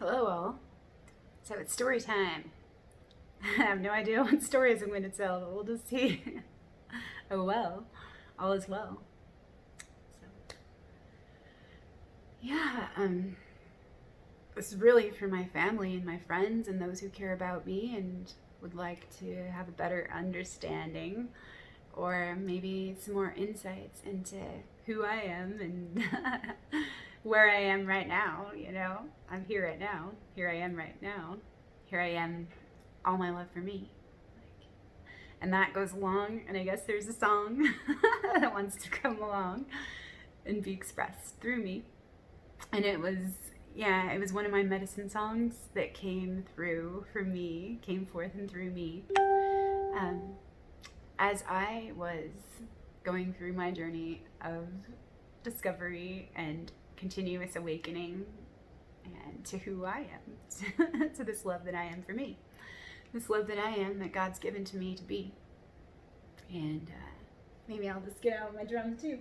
Hello all. So it's story time. I have no idea what stories I'm going to tell, but we'll just see. Oh well, all is well. So, yeah, this is really for my family and my friends and those who care about me and would like to have a better understanding or maybe some more insights into who I am and where I am right now, I'm here right now. Here I am right now. Here I am, all my love for me. And that goes along, and I guess there's a song that wants to come along and be expressed through me. And it was one of my medicine songs that came through for me, came forth and through me. As I was going through my journey of discovery and continuous awakening and to who I am, to this love that I am for me, this love that I am that God's given to me to be. And maybe I'll just get out my drums too.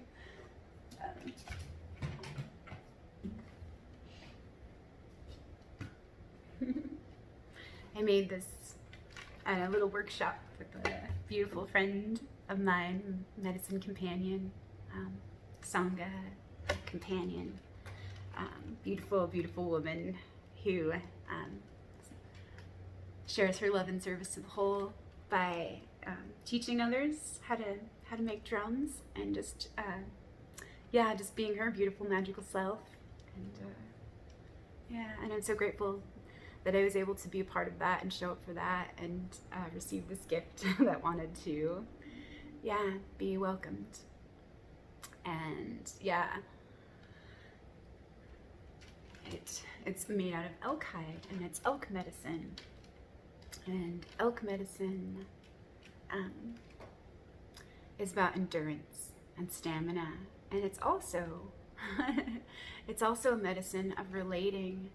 I made this at a little workshop with a beautiful friend of mine, medicine companion, Sangha companion, beautiful, beautiful woman who shares her love and service to the whole by teaching others how to make drums and just being her beautiful, magical self. And I'm so grateful that I was able to be a part of that and show up for that and receive this gift that wanted to, be welcomed. And it's made out of elk hide and it's elk medicine. And elk medicine is about endurance and stamina, and it's also a medicine of relating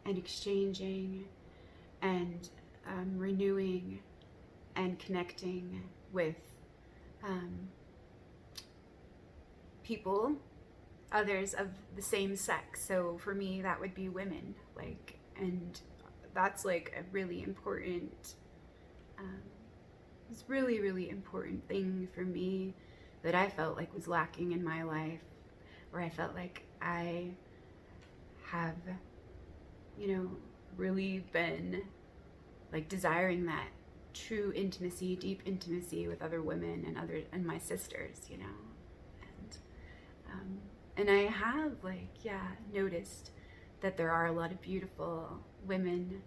and exchanging and renewing and connecting with people, others of the same sex. So for me, that would be women, and that's a really important, it's really, really important thing for me that I felt like was lacking in my life, where I felt like I have, really been desiring that true intimacy, deep intimacy with other women and my sisters, and I have noticed that there are a lot of beautiful women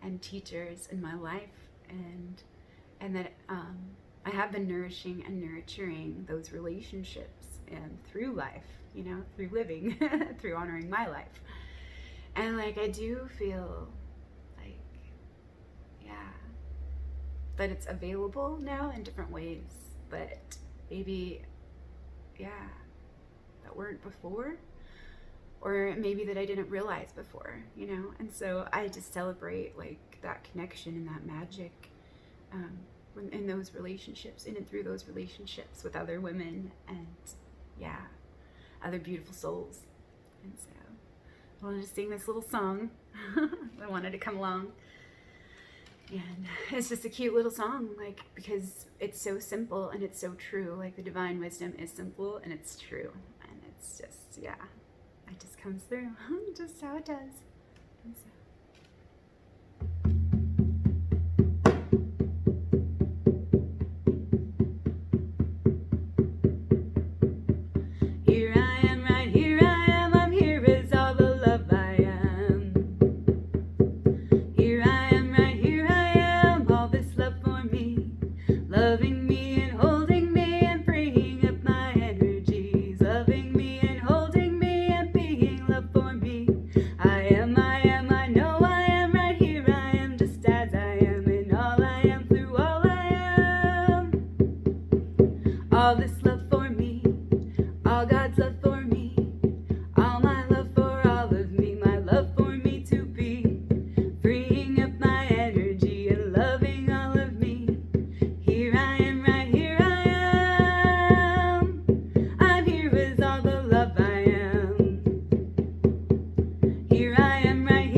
and teachers in my life, and that I have been nourishing and nurturing those relationships through life, through living, through honoring my life. And I do feel that it's available now in different ways, but maybe, that weren't before, or maybe that I didn't realize before, and so I just celebrate that connection and that magic in those relationships, in and through those relationships with other women and other beautiful souls. And so I wanted to sing this little song. I wanted to come along, and it's just a cute little song, because it's so simple and it's so true. The divine wisdom is simple and it's true, and it's just it just comes through just how it does. And so here I am, right here I am, I'm here is all the love I am. Here I am, right here I am, all this love for me, loving me and holding me and bringing up my energies, loving me and holding me and being love for me. I know I am, right here I am, just as I am, and all I am through all I am. All this love for me, all God's love for me, all my love for all of me, my love for me to be, freeing up my energy and loving all of me. Here I am, right here I am, I'm here with all the love I am. Here I am, right here.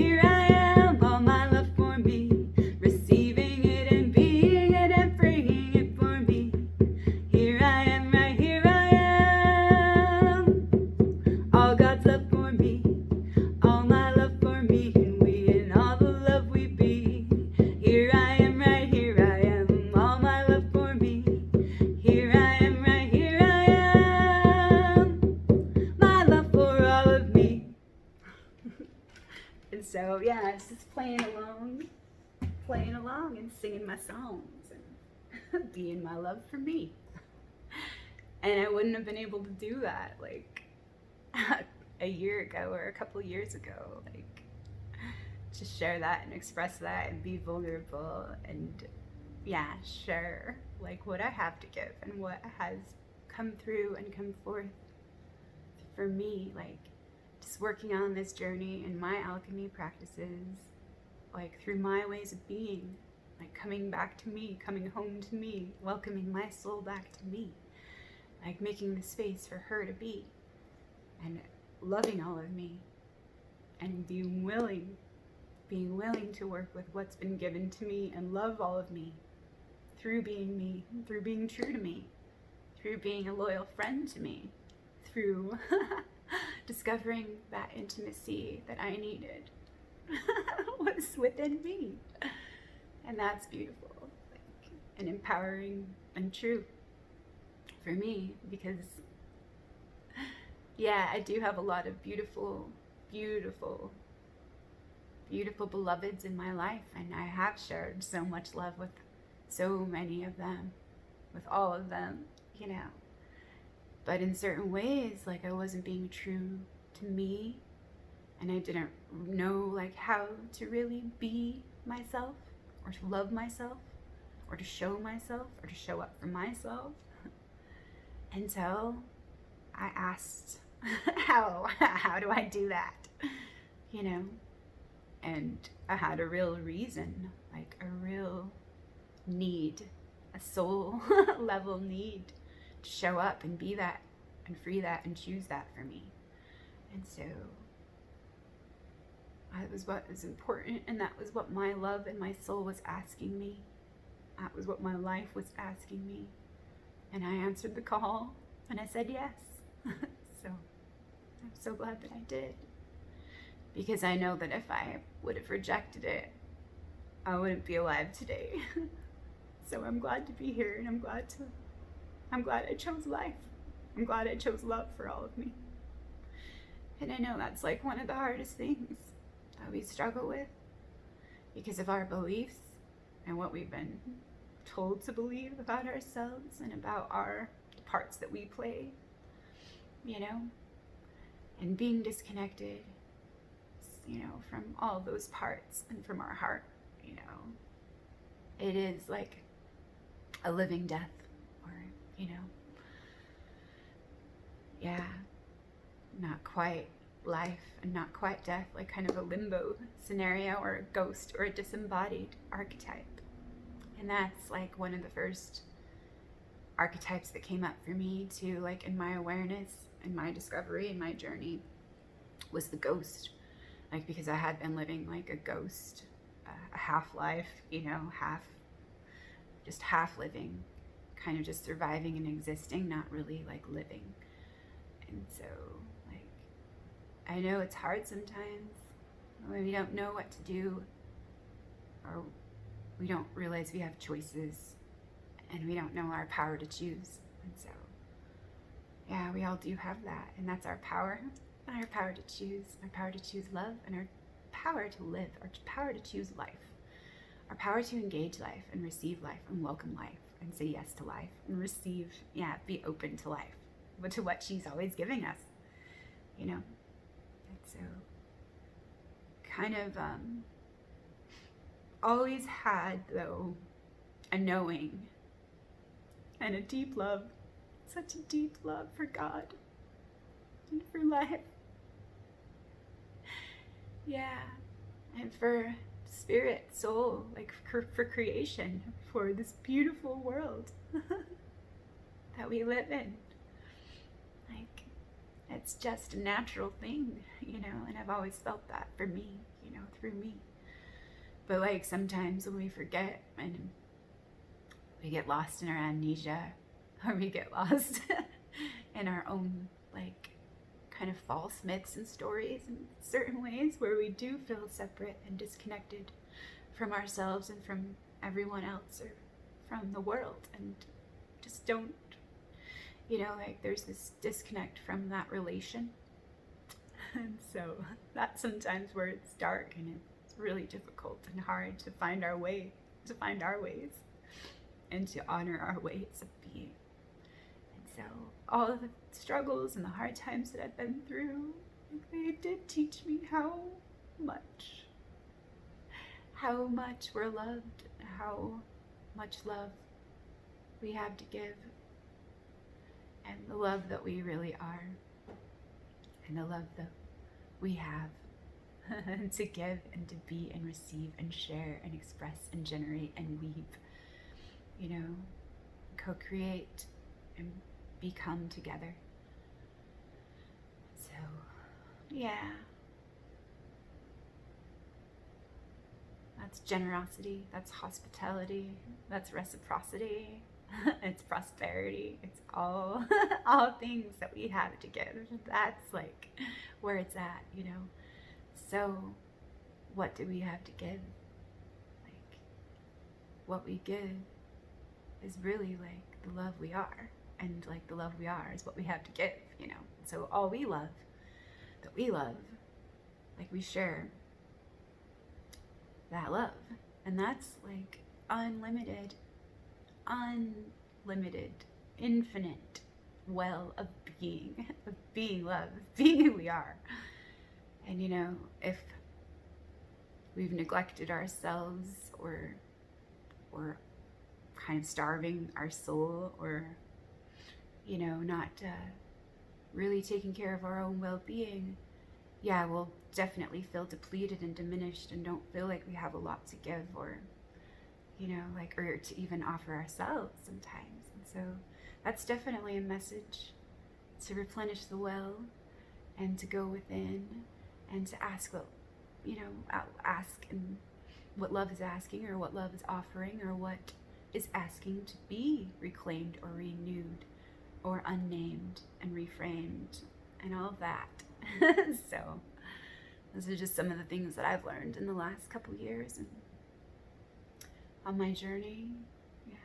And so, yeah, it's just playing along and singing my songs and being my love for me. And I wouldn't have been able to do that like a year ago or a couple years ago. Like, to share that and express that and be vulnerable and, yeah, share like what I have to give and what has come through and come forth for me, like just working on this journey and my alchemy practices, like through my ways of being, like coming back to me, coming home to me, welcoming my soul back to me, like making the space for her to be and loving all of me and being willing to work with what's been given to me and love all of me, through being true to me, through being a loyal friend to me, through discovering that intimacy that I needed was within me. And that's beautiful, like, and empowering and true for me, because, yeah, I do have a lot of beautiful, beautiful, beautiful beloveds in my life, and I have shared so much love with so many of them, with all of them, you know. But in certain ways, like, I wasn't being true to me, and I didn't know like how to really be myself, or to love myself, or to show myself, or to show up for myself. Until I asked, how do I do that? You know? And I had a real reason, like a real need, a soul level need to show up and be that and free that and choose that for me. And so that was what was important, and that was what my love and my soul was asking me. That was what my life was asking me. And I answered the call and I said yes. So I'm so glad that I did. Because I know that if I would have rejected it, I wouldn't be alive today. So I'm glad to be here, and I'm glad I chose life. I'm glad I chose love for all of me. And I know that's like one of the hardest things that we struggle with, because of our beliefs and what we've been told to believe about ourselves and about the parts that we play, you know, and being disconnected, you know, from all those parts and from our heart, you know. It is like a living death, or, you know, yeah, not quite life and not quite death, like kind of a limbo scenario, or a ghost or a disembodied archetype. And that's like one of the first archetypes that came up for me too, like in my awareness and my discovery and my journey, was the ghost. Like, because I had been living like a ghost, a half life, you know, half living, kind of just surviving and existing, not really like living. And so, like, I know it's hard sometimes when we don't know what to do, or we don't realize we have choices, and we don't know our power to choose. And so, yeah, we all do have that, and that's our power to choose, our power to choose love, and our power to live, our power to choose life, our power to engage life and receive life and welcome life and say yes to life and receive, be open to life, but to what she's always giving us, you know. And so, kind of always had, though, a knowing and a deep love, such a deep love for God and for life. Yeah, and for spirit, soul, like for creation, for this beautiful world that we live in. Like, it's just a natural thing, you know, and I've always felt that for me, you know, through me. But like, sometimes when we forget and we get lost in our amnesia, or we get lost in our own, like, kind of false myths and stories in certain ways, where we do feel separate and disconnected from ourselves and from everyone else, or from the world, and just don't, you know, like, there's this disconnect from that relation. And so that's sometimes where it's dark and it's really difficult and hard to find our way, to find our ways, and to honor our ways of being. And so all of the struggles and the hard times that I've been through, they did teach me much, how much we're loved, how much love we have to give, and the love that we really are, and the love that we have to give and to be and receive and share and express and generate and weave, you know, co-create and become together. So, yeah. That's generosity, that's hospitality, that's reciprocity, it's prosperity, it's all things that we have to give. That's like where it's at, you know. So what do we have to give? Like, what we give is really like the love we are, and like the love we are is what we have to give, you know. So all we love, that we love, like we share that love, and that's like unlimited, infinite well of being love, of being who we are. And you know, if we've neglected ourselves, or kind of starving our soul, or you know, not really taking care of our own well-being, yeah, we'll definitely feel depleted and diminished and don't feel like we have a lot to give, or you know, like, or to even offer ourselves sometimes. And so that's definitely a message to replenish the well and to go within and to ask what, you know, ask and what love is asking, or what love is offering, or what is asking to be reclaimed or renewed or unnamed and reframed and all of that. So those are just some of the things that I've learned in the last couple years and on my journey, yeah,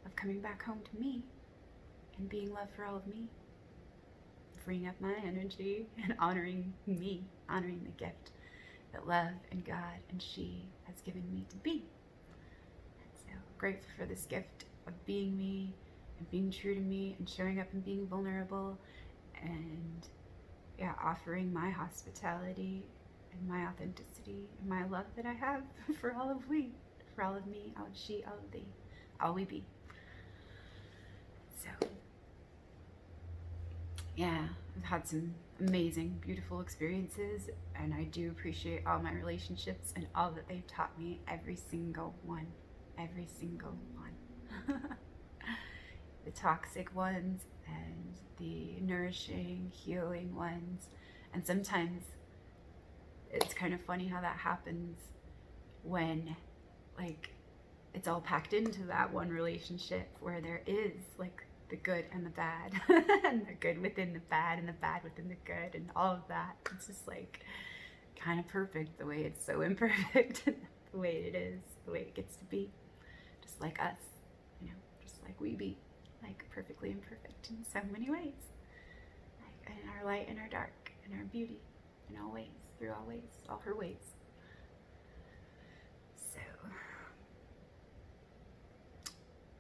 of coming back home to me and being love for all of me, freeing up my energy and honoring me, honoring the gift that love and God and she has given me to be. And so grateful for this gift of being me and being true to me and showing up and being vulnerable, and yeah, offering my hospitality and my authenticity and my love that I have for all of we, for all of me, all of she, all of thee, all we be. So yeah, I've had some amazing, beautiful experiences, and I do appreciate all my relationships and all that they've taught me, every single one, every single one. The toxic ones and the nourishing, healing ones. And sometimes it's kind of funny how that happens when like it's all packed into that one relationship, where there is like the good and the bad and the good within the bad and the bad within the good and all of that. It's just like kind of perfect the way it's so imperfect, the way it is, the way it gets to be, just like us, you know, just like we be, like perfectly imperfect in so many ways, like in our light and our dark and our beauty in all ways, through all ways, all her ways. So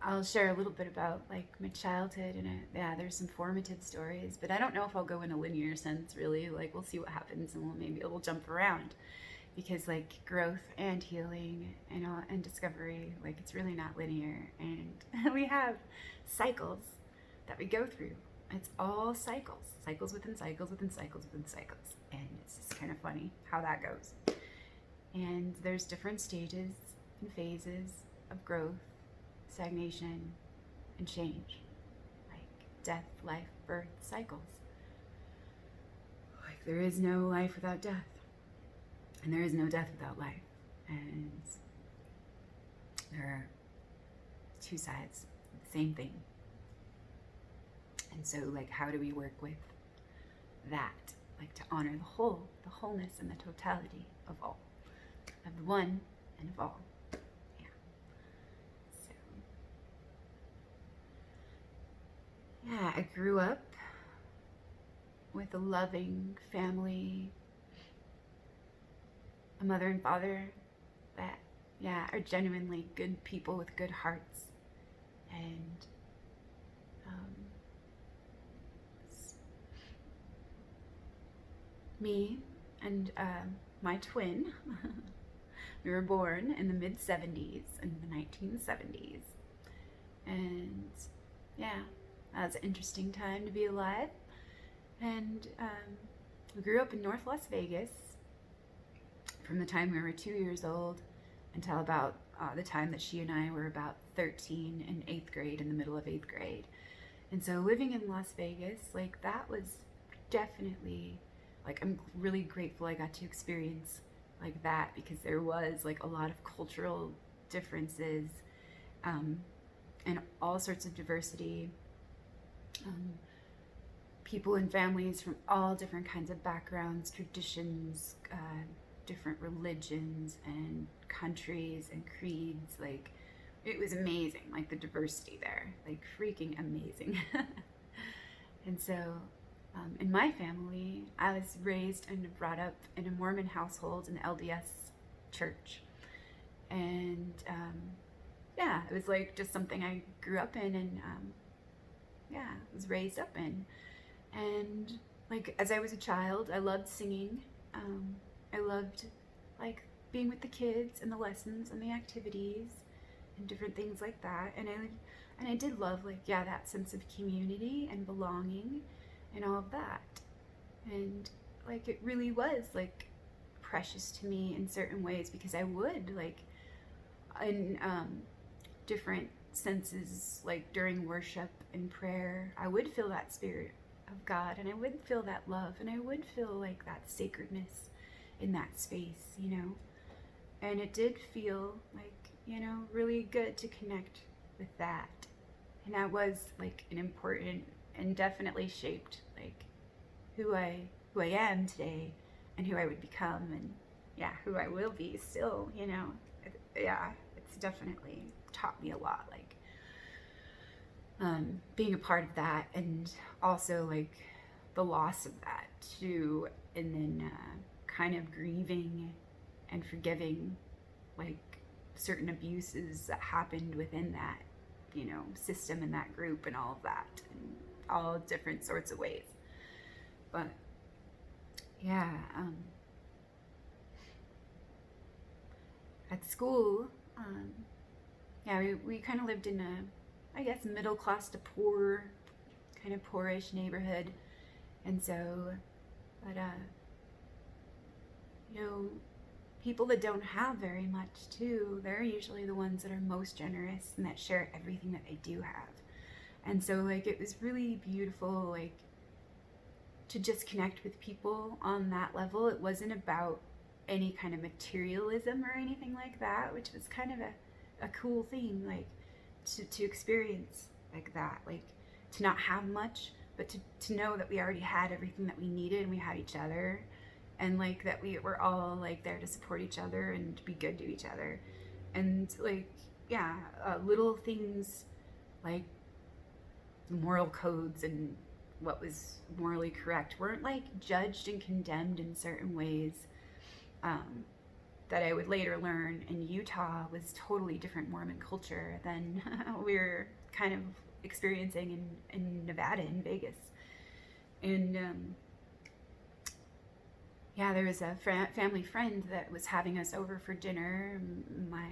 I'll share a little bit about like my childhood, and yeah, there's some formative stories, but I don't know if I'll go in a linear sense really. Like we'll see what happens, and we'll jump around, because like growth and healing and discovery, like it's really not linear, and we have cycles that we go through. It's all cycles within cycles within cycles within cycles, and it's just kind of funny how that goes. And there's different stages and phases of growth, stagnation, and change, like death, life, birth, cycles. Like there is no life without death, and there is no death without life, and there are two sides of the same thing. And so like how do we work with that, like to honor the whole, the wholeness and the totality of all, of the one and of all. Yeah. So yeah, I grew up with a loving family, a mother and father that, yeah, are genuinely good people with good hearts. And um, me and my twin, we were born in the mid-70s, in the 1970s. And yeah, that was an interesting time to be alive. And we grew up in North Las Vegas from the time we were 2 years old until about the time that she and I were about 13 in 8th grade, in the middle of 8th grade. And so living in Las Vegas, like that was definitely, like, I'm really grateful I got to experience like that, because there was like a lot of cultural differences and all sorts of diversity. People and families from all different kinds of backgrounds, traditions, different religions and countries and creeds. Like, it was amazing, like the diversity there, like freaking amazing. And so in my family, I was raised and brought up in a Mormon household in the LDS church. And yeah, it was like just something I grew up in and yeah, was raised up in. And like as I was a child, I loved singing. I loved like being with the kids and the lessons and the activities and different things like that. And I did love, like, yeah, that sense of community and belonging and all of that. And like it really was like precious to me in certain ways, because I would like in different senses, like during worship and prayer, I would feel that spirit of God, and I would feel that love, and I would feel like that sacredness in that space, you know. And it did feel like, you know, really good to connect with that. And that was like an important and definitely shaped like who I am today and who I would become, and yeah, who I will be still, you know. Yeah, it's definitely taught me a lot, like being a part of that, and also like the loss of that too, and then kind of grieving and forgiving like certain abuses that happened within that, you know, system and that group and all of that, in all different sorts of ways. But yeah, at school, yeah, we kind of lived in a, I guess, middle class to poor, kind of poorish neighborhood. And so, but you know, people that don't have very much too, they're usually the ones that are most generous and that share everything that they do have. And so like it was really beautiful, like to just connect with people on that level. It wasn't about any kind of materialism or anything like that, which was kind of a cool thing, like to experience like that, like to not have much, but to know that we already had everything that we needed, and we had each other, and like that we were all like there to support each other and to be good to each other. And like, yeah, little things like moral codes and what was morally correct weren't like judged and condemned in certain ways. That I would later learn in Utah was totally different Mormon culture than we're kind of experiencing in Nevada, in Vegas. And yeah, there was a family friend that was having us over for dinner, my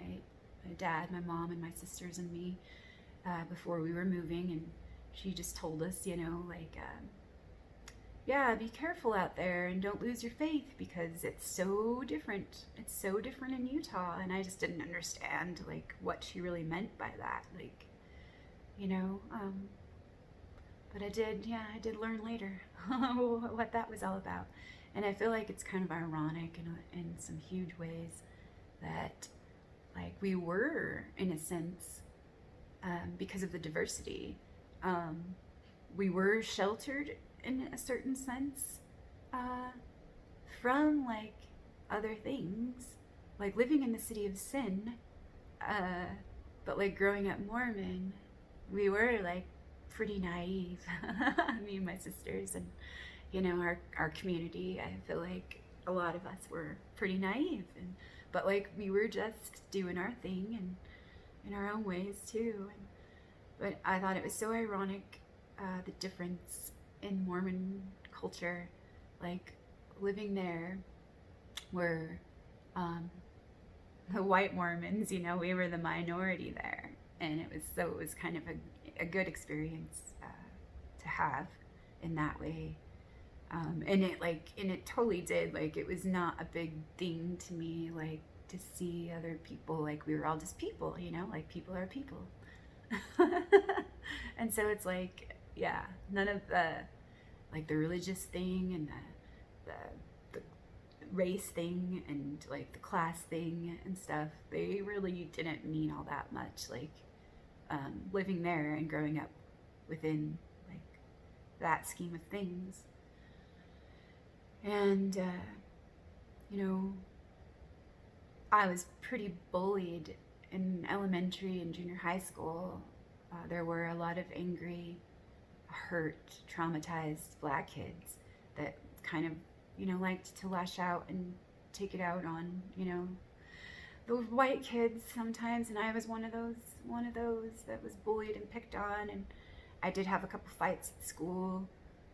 dad, my mom, and my sisters and me, before we were moving. And she just told us, you know, like, yeah, be careful out there and don't lose your faith, because it's so different. It's so different in Utah. And I just didn't understand like what she really meant by that, like, you know. But I did learn later what that was all about. And I feel like it's kind of ironic in some huge ways that like we were, in a sense, because of the diversity, we were sheltered in a certain sense from like other things, like living in the city of sin, but like growing up Mormon, we were like pretty naive, me and my sisters, and our community, I feel like a lot of us were pretty naive, but like we were just doing our thing and in our own ways too. But I thought it was so ironic, the difference in Mormon culture, like living there, where the white Mormons, we were the minority there, and it was kind of a good experience to have in that way. And it totally did, like, it was not a big thing to me, like, to see other people, like, we were all just people, like, people are people. And so it's like, yeah, none of the, like, the religious thing and the race thing and, like, the class thing and stuff, they really didn't mean all that much. Like, living there and growing up within, like, that scheme of things. And, I was pretty bullied in elementary and junior high school. There were a lot of angry, hurt, traumatized Black kids that kind of, liked to lash out and take it out on, the white kids sometimes. And I was one of those that was bullied and picked on. And I did have a couple fights at school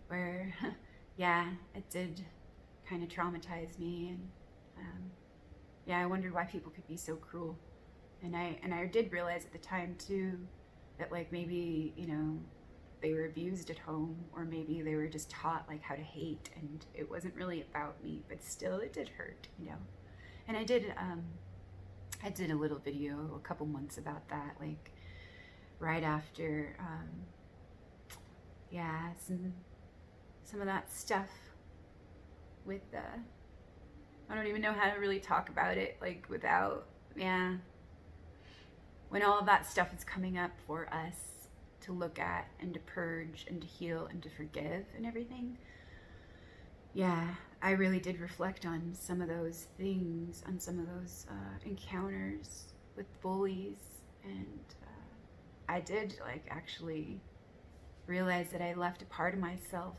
where, yeah, it did kind of traumatize me. And yeah, I wondered why people could be so cruel. And I did realize at the time too that, like, maybe, they were abused at home, or maybe they were just taught, like, how to hate, and it wasn't really about me, but still it did hurt. And I did a little video a couple months about that, like right after yeah, some of that stuff with I don't even know how to really talk about it, like, without, yeah, when all of that stuff is coming up for us to look at and to purge and to heal and to forgive and everything. Yeah, I really did reflect on some of those things, on some of those encounters with bullies, and I did, like, actually realize that I left a part of myself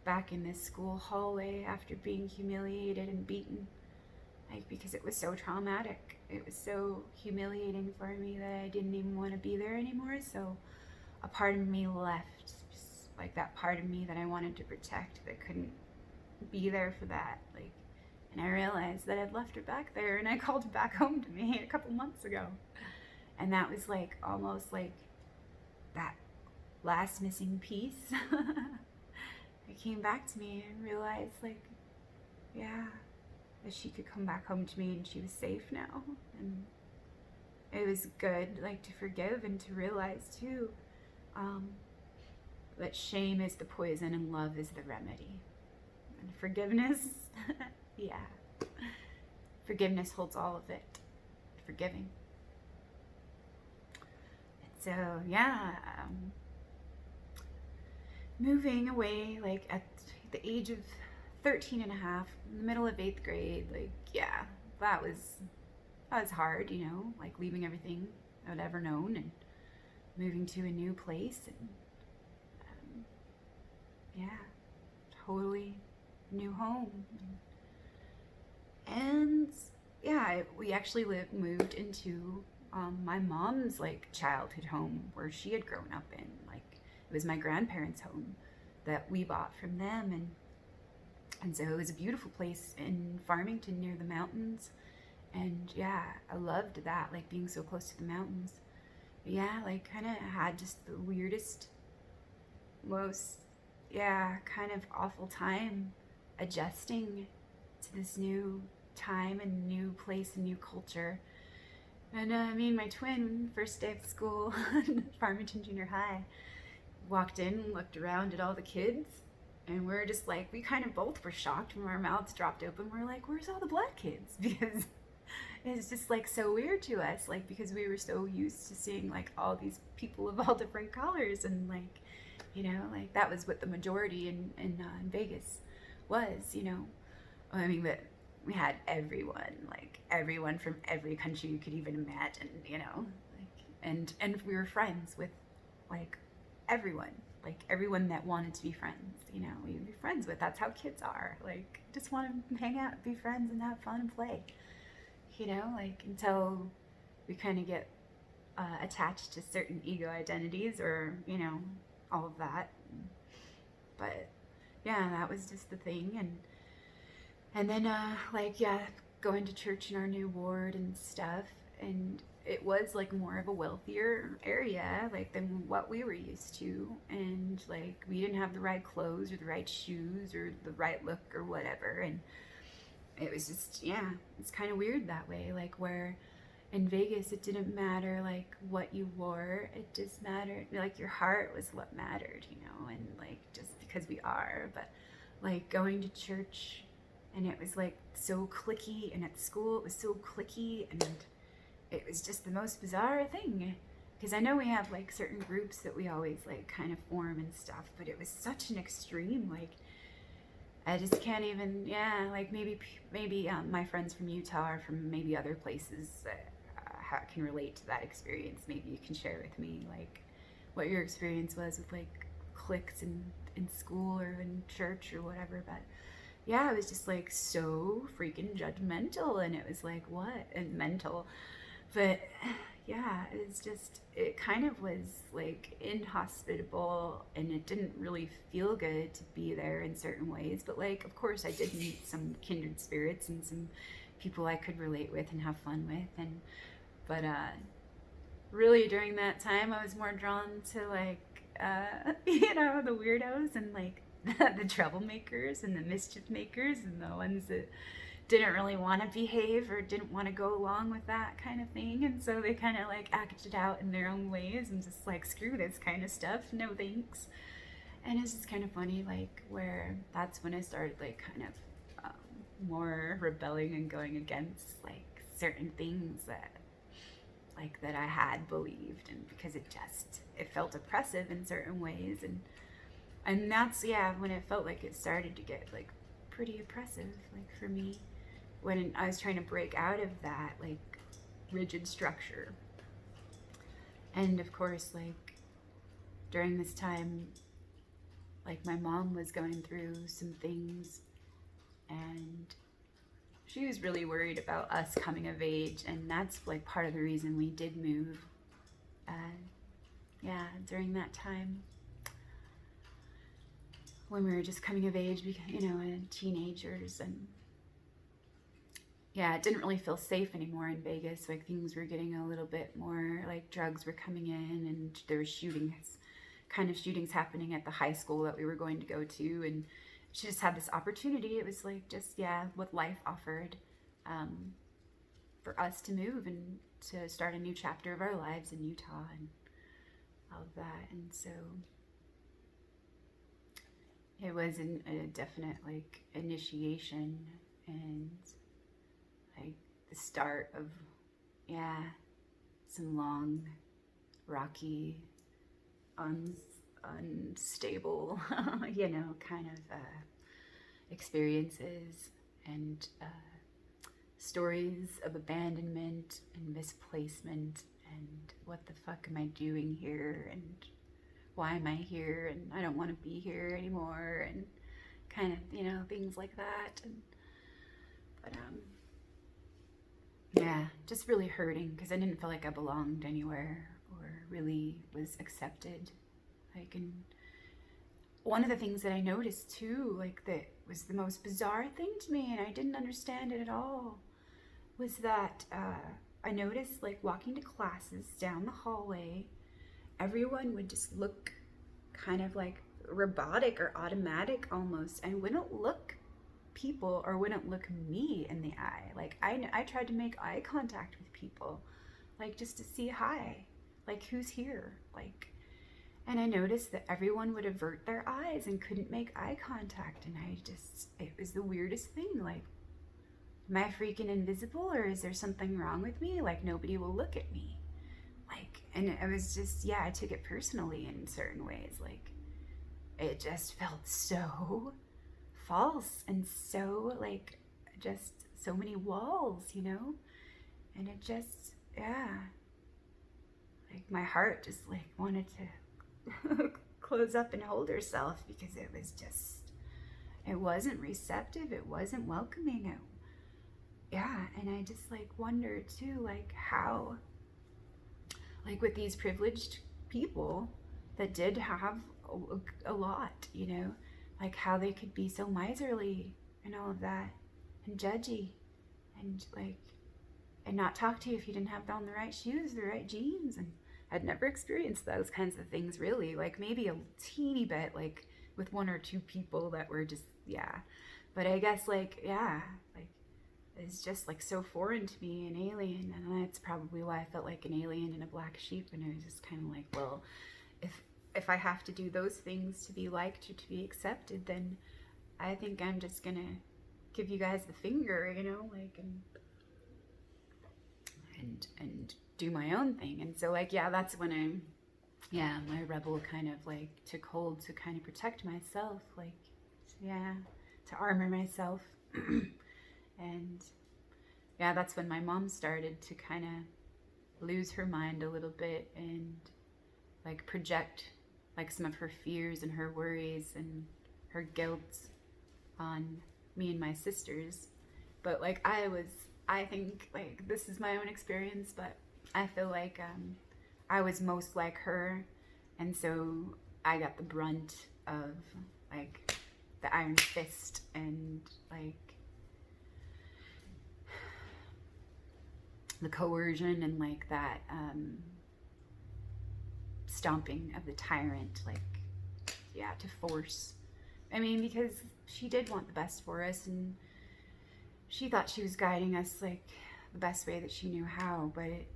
back in this school hallway after being humiliated and beaten, like, because it was so traumatic. It was so humiliating for me that I didn't even want to be there anymore. So a part of me left, like that part of me that I wanted to protect, that couldn't be there for that. Like, and I realized that I'd left her back there, and I called her back home to me a couple months ago. And that was, like, almost like that last missing piece. It came back to me and realized, like, yeah, that she could come back home to me and she was safe now. And it was good, like, to forgive and to realize too that shame is the poison and love is the remedy. And forgiveness, yeah, forgiveness holds all of it. Forgiving. So yeah, moving away, like, at the age of 13 and a half, in the middle of 8th grade, like, yeah, that was hard, like, leaving everything I'd ever known and moving to a new place, and yeah, totally new home. And yeah, we actually moved into my mom's, like, childhood home where she had grown up in. Like, it was my grandparents' home that we bought from them, and so it was a beautiful place in Farmington near the mountains. And yeah, I loved that, like, being so close to the mountains. But yeah, like, kind of had just the weirdest, most, yeah, kind of awful time adjusting to this new time and new place and new culture. And me and my twin, first day of school, Farmington Junior High, walked in, looked around at all the kids, and we're just like, we kind of both were shocked when our mouths dropped open. We're like, where's all the Black kids? Because it's just, like, so weird to us, like, because we were so used to seeing, like, all these people of all different colors, and, like, like, that was what the majority in Vegas was, I mean, but we had everyone from every country you could even imagine, like, and we were friends with, like, everyone. like everyone that wanted to be friends, you know, you'd be friends with. That's how kids are. Like, just want to hang out, be friends, and have fun and play, you know, like until we kind of get attached to certain ego identities or, you know, all of that. But yeah, that was just the thing. And then, like, yeah, going to church in our new ward and stuff. And it was like more of a wealthier area, like than what we were used to. And like, we didn't have the right clothes or the right shoes or the right look or whatever. And it was just, yeah, it's kind of weird that way. Like, where in Vegas, it didn't matter like what you wore, it just mattered, like your heart was what mattered, you know, and like just because we are. But like going to church, and it was like so cliquey, and at school it was so cliquey, and it was just the most bizarre thing. Because I know we have like certain groups that we always like kind of form and stuff, but it was such an extreme. Like, I just can't even. Yeah, like maybe my friends from Utah or from maybe other places can relate to that experience. Maybe you can share with me like what your experience was with like cliques in school or in church or whatever. But yeah, it was just like so freaking judgmental, and it was like, what? And mental. But yeah, it's just, it kind of was like inhospitable, and it didn't really feel good to be there in certain ways. But like, of course, I did meet some kindred spirits and some people I could relate with and have fun with. And but really during that time, I was more drawn to like you know, the weirdos and like the troublemakers and the mischief makers and the ones that didn't really want to behave or didn't want to go along with that kind of thing. And so they kind of like acted out in their own ways and just like, screw this kind of stuff, no thanks. And it's just kind of funny, like, where that's when I started like kind of more rebelling and going against like certain things that like that I had believed, and because it felt oppressive in certain ways. And that's, yeah, when it felt like it started to get like pretty oppressive, like for me, when I was trying to break out of that like rigid structure. And of course, like during this time, like my mom was going through some things, and she was really worried about us coming of age, and that's like part of the reason we did move. Yeah, during that time when we were just coming of age, you know, and teenagers. And yeah, it didn't really feel safe anymore in Vegas. Like things were getting a little bit more, like drugs were coming in, and there were shootings happening at the high school that we were going to go to. And she just had this opportunity. It was like just, yeah, what life offered for us to move and to start a new chapter of our lives in Utah and all of that. And so it was a definite like initiation and like the start of, yeah, some long, rocky, unstable, you know, kind of experiences and stories of abandonment and misplacement and what the fuck am I doing here and why am I here and I don't want to be here anymore and kind of, you know, things like that. But yeah, just really hurting because I didn't feel like I belonged anywhere or really was accepted. Like, and one of the things that I noticed too, like that was the most bizarre thing to me, and I didn't understand it at all, was that I noticed like walking to classes down the hallway, everyone would just look kind of like robotic or automatic almost, and wouldn't look people or wouldn't look me in the eye. Like I tried to make eye contact with people, like just to see hi, like who's here, like. And I noticed that everyone would avert their eyes and couldn't make eye contact. And it was the weirdest thing. Like, am I freaking invisible or is there something wrong with me? Like, nobody will look at me. Like, and it was just, yeah, I took it personally in certain ways. Like, it just felt so false and so, like, just so many walls, you know? And it just, yeah. Like, my heart just, like, wanted to close up and hold herself because it wasn't receptive, it wasn't welcoming. Yeah, and I just like wonder too, like how, like with these privileged people that did have a lot, like how they could be so miserly and all of that, and judgy, and like, and not talk to you if you didn't have on the right shoes, the right jeans. And I'd never experienced those kinds of things really, like maybe a teeny bit, like with one or two people that were just, yeah. But I guess like, yeah, like it's just like so foreign to me, an alien. And that's probably why I felt like an alien and a black sheep. And I was just kind of like, well, if I have to do those things to be liked or to be accepted, then I think I'm just gonna give you guys the finger, like, and do my own thing. And so like, yeah, that's when my rebel kind of like took hold to kind of protect myself, like, yeah, to armor myself. And yeah, that's when my mom started to kind of lose her mind a little bit and like project like some of her fears and her worries and her guilt on me and my sisters. But like I think like this is my own experience, but I feel like I was most like her, and so I got the brunt of like the iron fist and like the coercion and like that stomping of the tyrant, like, yeah, to force. I mean, because she did want the best for us, and she thought she was guiding us like the best way that she knew how, but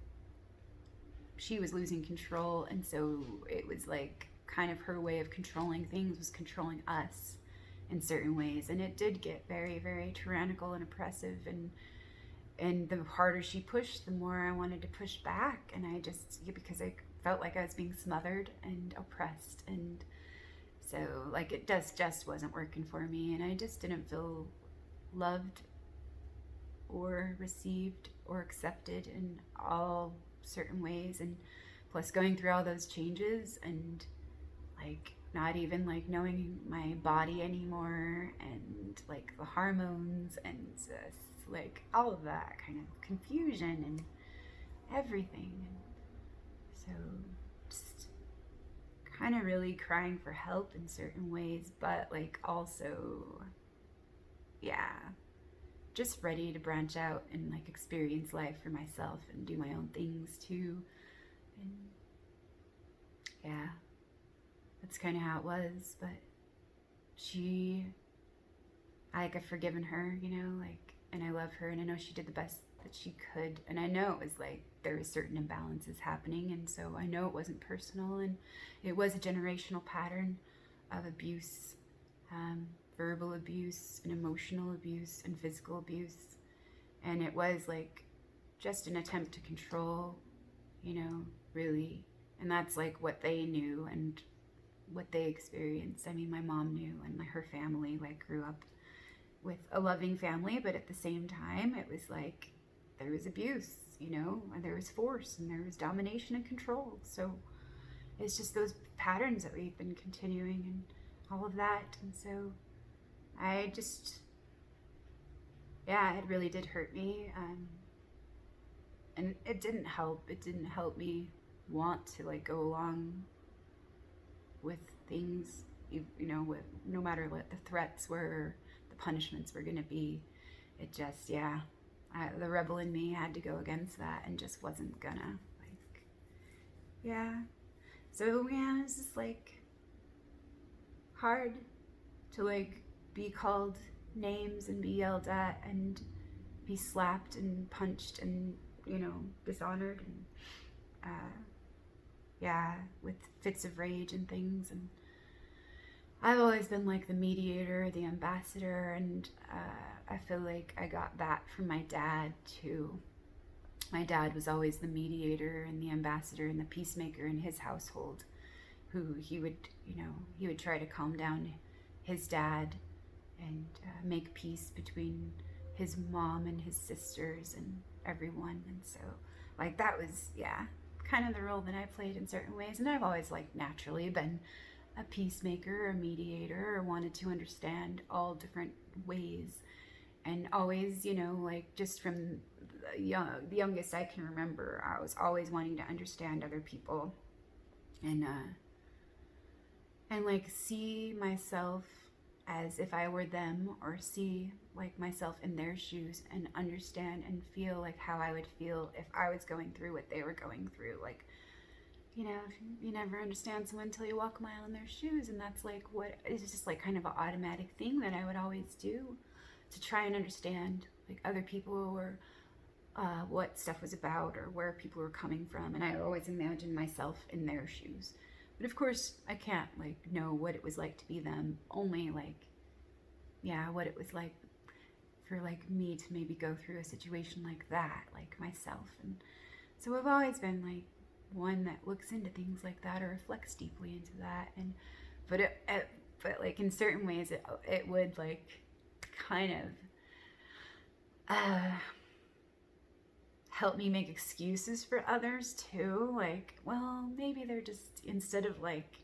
she was losing control. And so it was like kind of her way of controlling things was controlling us in certain ways. And it did get very, very tyrannical and oppressive. And the harder she pushed, the more I wanted to push back. And I just, because I felt like I was being smothered and oppressed. And so like it just wasn't working for me. And I just didn't feel loved or received or accepted in all certain ways. And plus going through all those changes and like not even like knowing my body anymore, and like the hormones and just like all of that kind of confusion and everything. And so just kind of really crying for help in certain ways, but like also, yeah, just ready to branch out and like experience life for myself and do my own things too. And yeah, that's kind of how it was. But I've forgiven her, like, and I love her, and I know she did the best that she could. And I know it was like there was certain imbalances happening, and so I know it wasn't personal, and it was a generational pattern of abuse, verbal abuse and emotional abuse and physical abuse. And it was like just an attempt to control, really. And that's like what they knew and what they experienced. I mean, my mom knew, and her family like grew up with a loving family, but at the same time it was like there was abuse, and there was force and there was domination and control. So it's just those patterns that we've been continuing and all of that. And so I just, yeah, it really did hurt me. And it didn't help. It didn't help me want to like go along with things, with no matter what the threats were, the punishments were going to be. It just, yeah, the rebel in me had to go against that and just wasn't gonna, like, yeah. So yeah, it's just like hard to like be called names and be yelled at and be slapped and punched and dishonored, and yeah, with fits of rage and things. And I've always been like the mediator, the ambassador, and I feel like I got that from my dad too. My dad was always the mediator and the ambassador and the peacemaker in his household, who he would try to calm down his dad and make peace between his mom and his sisters and everyone. And so like that was, yeah, kind of the role that I played in certain ways. And I've always like naturally been a peacemaker, a mediator, or wanted to understand all different ways. And always, like just from the youngest I can remember, I was always wanting to understand other people and like see myself as if I were them, or see like myself in their shoes and understand and feel like how I would feel if I was going through what they were going through. Like, you never understand someone until you walk a mile in their shoes, and that's like what is just like kind of an automatic thing that I would always do to try and understand like other people, or what stuff was about, or where people were coming from. And I always imagined myself in their shoes. But of course, I can't like know what it was like to be them. Only like, yeah, what it was like for like me to maybe go through a situation like that, like myself. And so I've always been like one that looks into things like that or reflects deeply into that. And but like in certain ways, it would like kind of help me make excuses for others too. Like, well, maybe they're just, instead of like,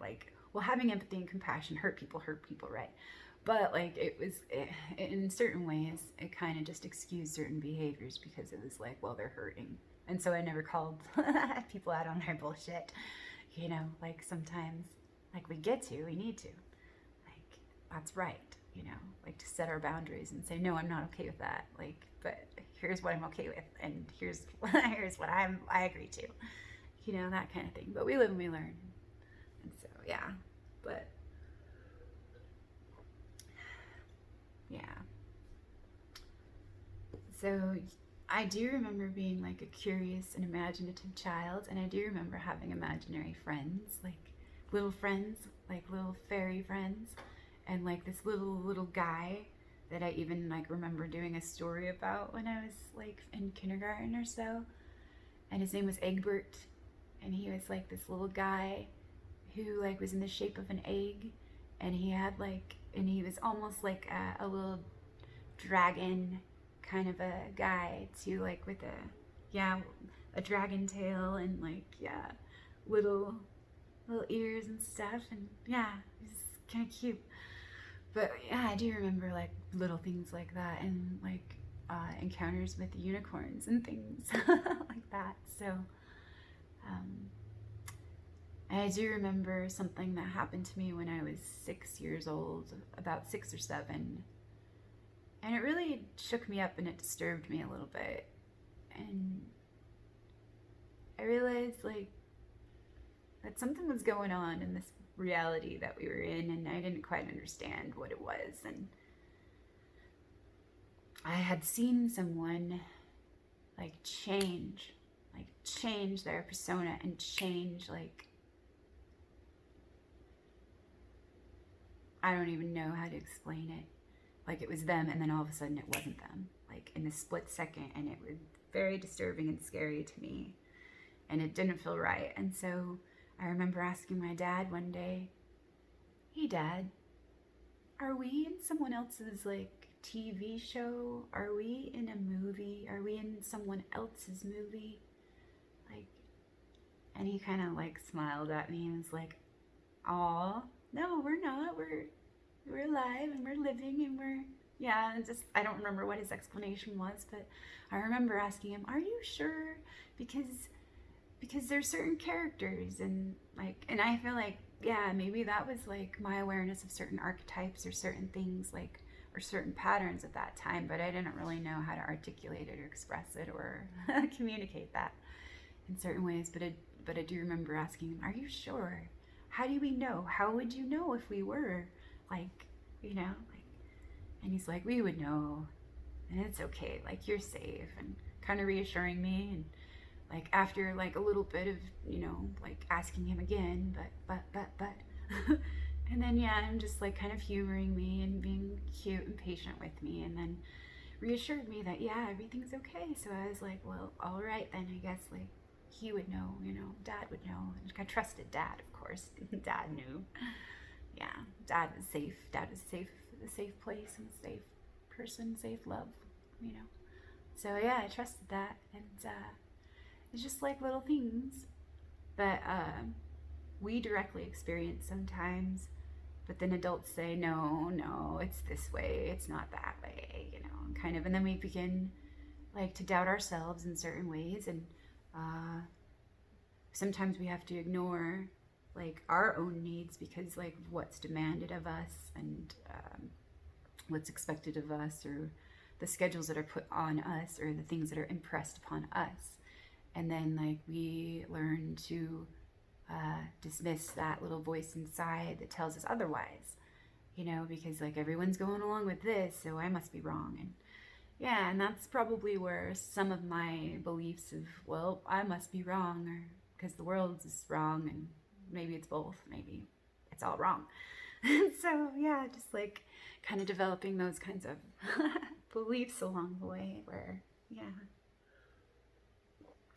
like, well, having empathy and compassion hurt people, right? But like in certain ways, it kind of just excused certain behaviors because it was like, well, they're hurting. And so I never called people out on their bullshit. Like sometimes, like we need to. Like, that's right, like to set our boundaries and say, no, I'm not okay with that. Like, but here's what I'm okay with, and here's what I agree to, that kind of thing. But we live and we learn. And so, yeah. But yeah. So I do remember being like a curious and imaginative child, and I do remember having imaginary friends, like little fairy friends, and like this little guy that I even like remember doing a story about when I was like in kindergarten or so. And his name was Egbert, and he was like this little guy who like was in the shape of an egg, and he was almost like a little dragon kind of a guy too, like with a dragon tail, and like little ears and stuff. And yeah, it was kind of cute. But yeah, I do remember like little things like that, and like encounters with unicorns and things like that. So I do remember something that happened to me when I was 6 years old, about 6 or 7, and it really shook me up and it disturbed me a little bit. And I realized like that something was going on in this reality that we were in, and I didn't quite understand what it was. And I had seen someone like change their persona and change, like, I don't even know how to explain it. Like it was them, and then all of a sudden it wasn't them, like in a split second. And it was very disturbing and scary to me, and it didn't feel right. And so I remember asking my dad one day, hey Dad, are we in someone else's like TV show? Are we in a movie? Are we in someone else's movie? Like, and he kind of like smiled at me and was like, aw, no, we're not. We're alive and we're living and and just, I don't remember what his explanation was, but I remember asking him, are you sure? Because there's certain characters, and like, and I feel like, yeah, maybe that was like my awareness of certain archetypes or certain things, like, or certain patterns at that time, but I didn't really know how to articulate it or express it or communicate that in certain ways. But I do remember asking him, are you sure? How do we know? How would you know if we were? Like, like, and he's like, we would know, and it's okay, like, you're safe, and kind of reassuring me. And like after like a little bit of like asking him again, but and then I'm just like kind of humoring me and being cute and patient with me, and then reassured me that everything's okay. So I was like, well, all right then, I guess like he would know, Dad would know. And I trusted Dad, of course. Dad knew. Dad was safe. Dad was safe, a safe place, and a safe person, safe love, So I trusted that, and it's just like little things that we directly experience sometimes, but then adults say, no, no, it's this way, it's not that way, you know, and kind of, and then we begin like to doubt ourselves in certain ways, and sometimes we have to ignore like our own needs because like what's demanded of us, and what's expected of us, or the schedules that are put on us, or the things that are impressed upon us. And then like we learn to dismiss that little voice inside that tells us otherwise, you know, because like everyone's going along with this, so I must be wrong. And yeah, and that's probably where some of my beliefs of, well, I must be wrong, or because the world is wrong, and maybe it's both, maybe it's all wrong. So yeah, just like kind of developing those kinds of beliefs along the way where, yeah,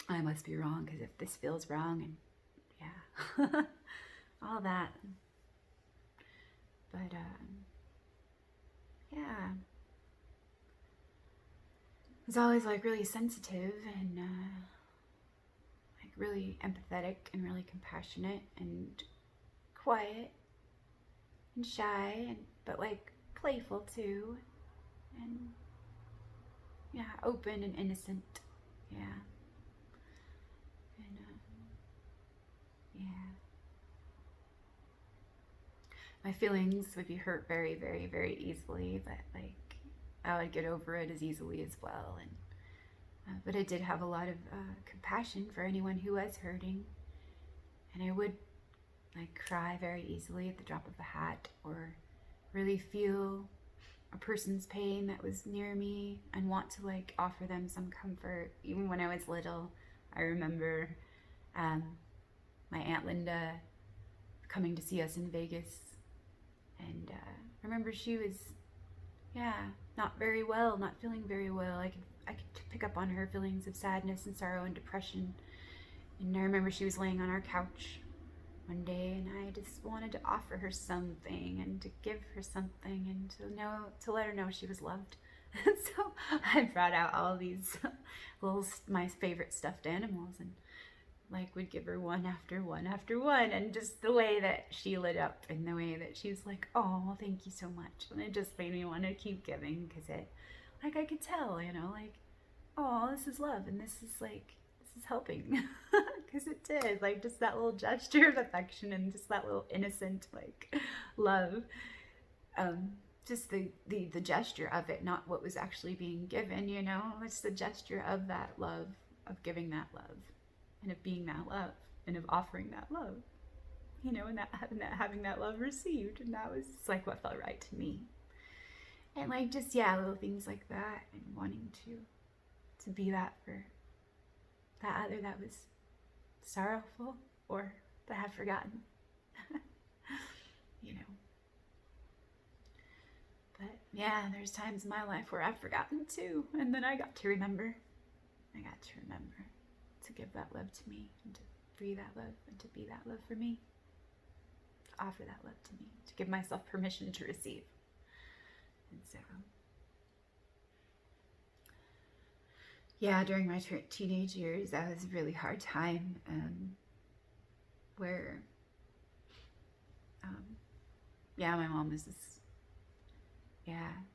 I must be wrong because if this feels wrong, and yeah, all that. But yeah, I was always like really sensitive and like really empathetic and really compassionate and quiet and shy, and but like playful too, and yeah, open and innocent. Yeah. And yeah, my feelings would be hurt very, very, very easily, but like I would get over it as easily as well. And but I did have a lot of compassion for anyone who was hurting, and I would like cry very easily at the drop of a hat, or really feel a person's pain that was near me and want to like offer them some comfort. Even when I was little, I remember my Aunt Linda coming to see us in Vegas, and I remember she was, yeah, not very well, not feeling very well. I could pick up on her feelings of sadness and sorrow and depression. And I remember she was laying on our couch one day, and I just wanted to offer her something and to give her something and to let her know she was loved. So I brought out all these my favorite stuffed animals, and like would give her one after one after one, and just the way that she lit up, and the way that she was like, oh, thank you so much, and it just made me want to keep giving, because it, like, I could tell, you know, like, oh, this is love, and this is helping. Because it did, like, just that little gesture of affection and just that little innocent like love, just the gesture of it, not what was actually being given, you know. It's the gesture of that love, of giving that love, and of being that love, and of offering that love, you know, and having that love received. And that was like what felt right to me. And like just, yeah, little things like that, and wanting to be that for that other that was sorrowful or that had forgotten. You know. But yeah, there's times in my life where I've forgotten too, and then I got to remember to give that love to me, and to free that love, and to be that love for me, to offer that love to me, to give myself permission to receive. And so, yeah, during my teenage years, that was a really hard time, where, yeah, my mom was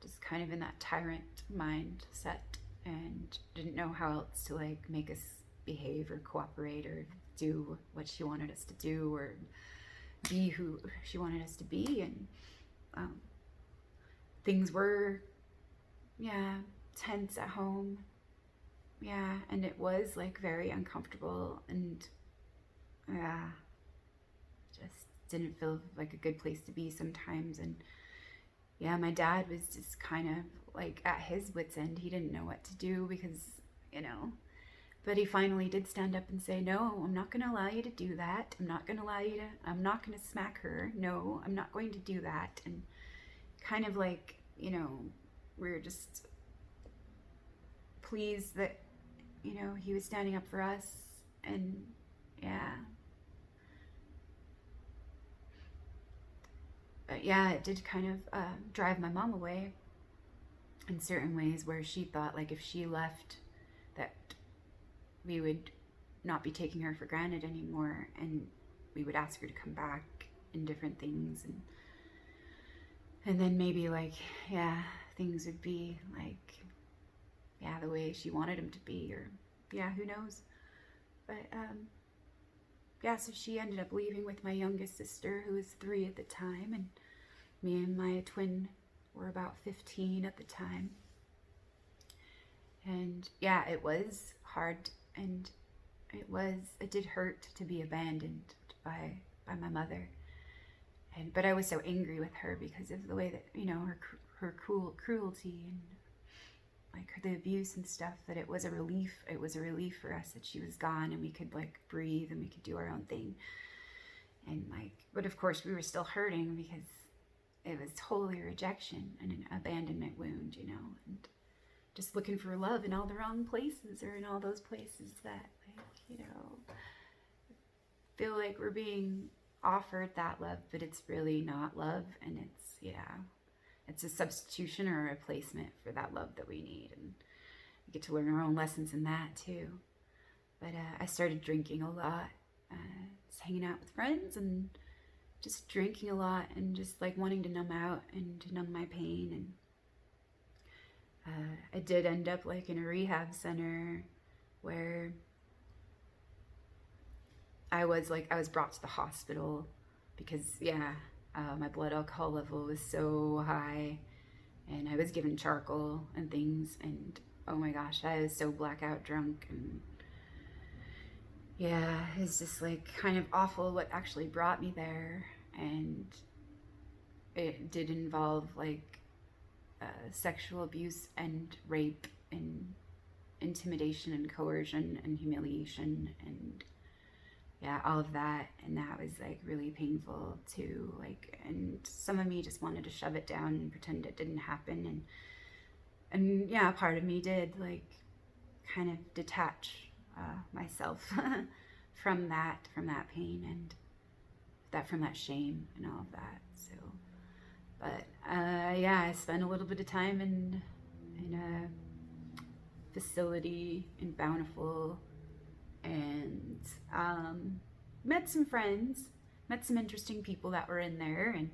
just kind of in that tyrant mindset, and didn't know how else to like make us behave or cooperate or do what she wanted us to do, or be who she wanted us to be. And things were, yeah, tense at home. Yeah, and it was like very uncomfortable, and yeah, just didn't feel like a good place to be sometimes. And yeah, my dad was just kind of like at his wit's end. He didn't know what to do because, you know, but he finally did stand up and say, no, I'm not going to allow you to do that. I'm not going to smack her. No, I'm not going to do that. And kind of like, you know, we're just pleased that, you know, he was standing up for us. And yeah. But yeah, it did kind of drive my mom away in certain ways, where she thought like if she left, that we would not be taking her for granted anymore. And we would ask her to come back in different things, and then maybe like, yeah, things would be like, yeah, the way she wanted them to be, or yeah, who knows. But yeah, so she ended up leaving with my youngest sister, who was 3 at the time, and me and my twin were about 15 at the time. And yeah, it was hard, and it did hurt to be abandoned by my mother. But I was so angry with her because of the way that, her cruelty and like the abuse and stuff, that it was a relief. It was a relief for us that she was gone and we could like breathe and we could do our own thing. And like, but of course we were still hurting because it was totally a rejection and an abandonment wound, and just looking for love in all the wrong places, or in all those places that, like, feel like we're being offered that love, but it's really not love. And it's a substitution or a replacement for that love that we need. And we get to learn our own lessons in that too. But I started drinking a lot, just hanging out with friends and just drinking a lot, and just like wanting to numb out and to numb my pain. And I did end up like in a rehab center where I was brought to the hospital because, my blood alcohol level was so high, and I was given charcoal and things, and oh my gosh, I was so blackout drunk. And yeah, it's just like kind of awful what actually brought me there. And it did involve like sexual abuse and rape and intimidation and coercion and humiliation, and yeah, all of that. And that was like really painful too. Like, and some of me just wanted to shove it down and pretend it didn't happen. And yeah, part of me did like kind of detach myself from that pain, and from that shame and all of that. So, but yeah, I spent a little bit of time in a facility in Bountiful, and met some friends, met some interesting people that were in there, and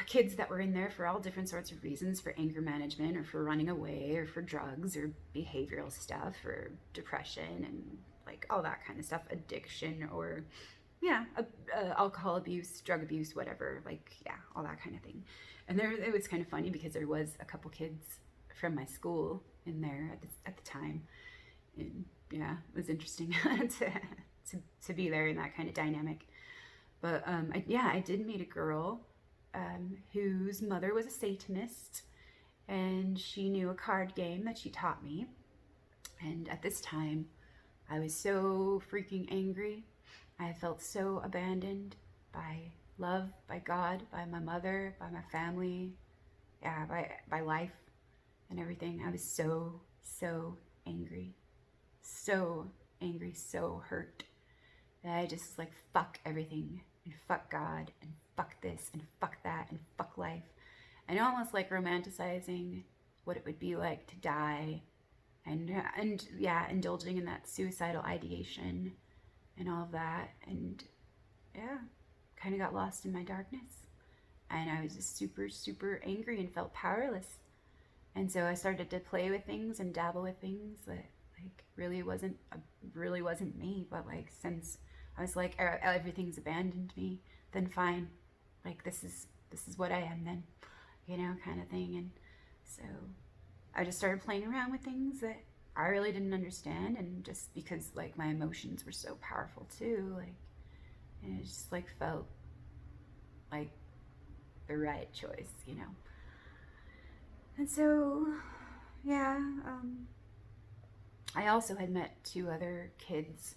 kids that were in there for all different sorts of reasons, for anger management, or for running away, or for drugs, or behavioral stuff, or depression, and like all that kind of stuff, addiction, or alcohol abuse, drug abuse, whatever, like, yeah, all that kind of thing. And it was kind of funny because there was a couple kids from my school in there at the time. And yeah, it was interesting to be there in that kind of dynamic. But I did meet a girl whose mother was a Satanist, and she knew a card game that she taught me. And at this time, I was so freaking angry. I felt so abandoned by love, by God, by my mother, by my family, by life and everything. I was so angry, so hurt, that I just like, fuck everything, and fuck God, and fuck this, and fuck that, and fuck life. And almost like romanticizing what it would be like to die, and indulging in that suicidal ideation and all of that. And yeah, kind of got lost in my darkness, and I was just super angry and felt powerless. And so I started to play with things and dabble with things that like really wasn't me. But like, since I was like, everything's abandoned me, then fine, like this is what I am then, kind of thing. And so I just started playing around with things that I really didn't understand, and just because like my emotions were so powerful too, like, and it just like felt like the right choice, And so, yeah, I also had met 2 other kids